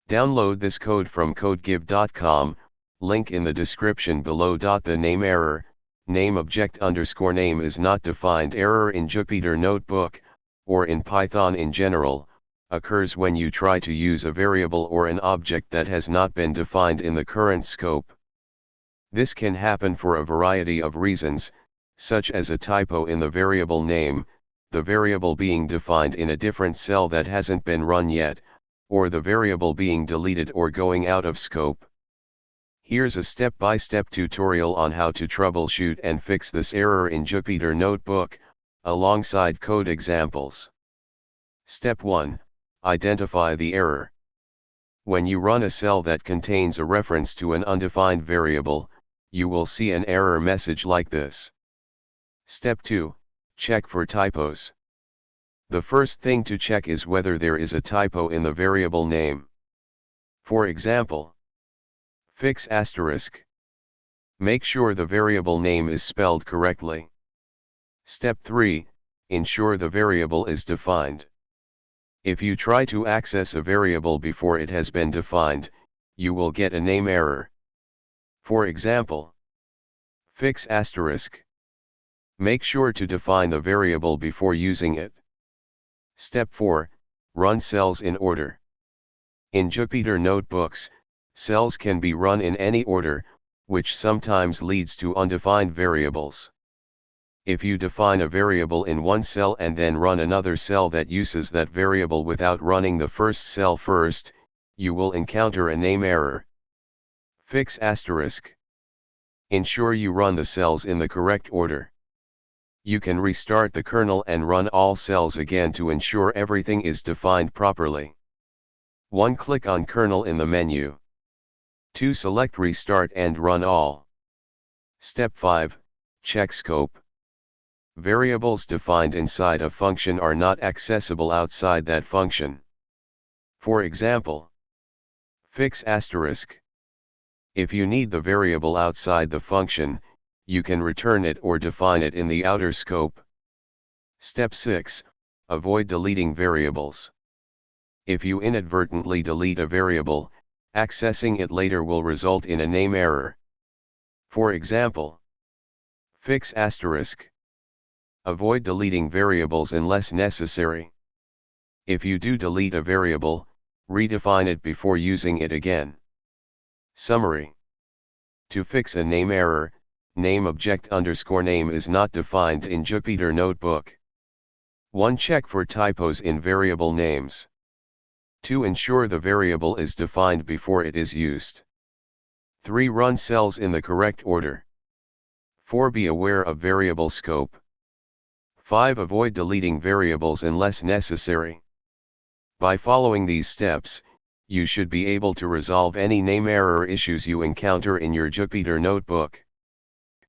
Download this code from codegive.com, link in the description below. The name error, name object underscore name is not defined error in Jupyter Notebook, or in Python in general, occurs when you try to use a variable or an object that has not been defined in the current scope. This can happen for a variety of reasons, such as a typo in the variable name, the variable being defined in a different cell that hasn't been run yet, or the variable being deleted or going out of scope. Here's a step-by-step tutorial on how to troubleshoot and fix this error in Jupyter Notebook, alongside code examples. Step 1. Identify the error. When you run a cell that contains a reference to an undefined variable, you will see an error message like this. Step 2. Check for typos. The first thing to check is whether there is a typo in the variable name. For example, fix asterisk. Make sure the variable name is spelled correctly. Step 3. Ensure the variable is defined. If you try to access a variable before it has been defined, you will get a name error. For example, fix asterisk. Make sure to define the variable before using it. Step 4. Run cells in order. In Jupyter Notebooks, cells can be run in any order, which sometimes leads to undefined variables. If you define a variable in one cell and then run another cell that uses that variable without running the first cell first, you will encounter a name error. Fix asterisk. Ensure you run the cells in the correct order. You can restart the kernel and run all cells again to ensure everything is defined properly. 1. Click on kernel in the menu. 2. Select restart and run all. Step 5. Check scope. Variables defined inside a function are not accessible outside that function. For example, fix asterisk. If you need the variable outside the function, you can return it or define it in the outer scope. Step 6. Avoid deleting variables. If you inadvertently delete a variable, accessing it later will result in a name error. For example, fix asterisk. Avoid deleting variables unless necessary. If you do delete a variable, redefine it before using it again. Summary. To fix a name error, name object underscore name is not defined in Jupyter Notebook. 1. Check for typos in variable names. 2. Ensure the variable is defined before it is used. 3. Run cells in the correct order. 4. Be aware of variable scope. 5. Avoid deleting variables unless necessary. By following these steps, you should be able to resolve any name error issues you encounter in your Jupyter Notebook.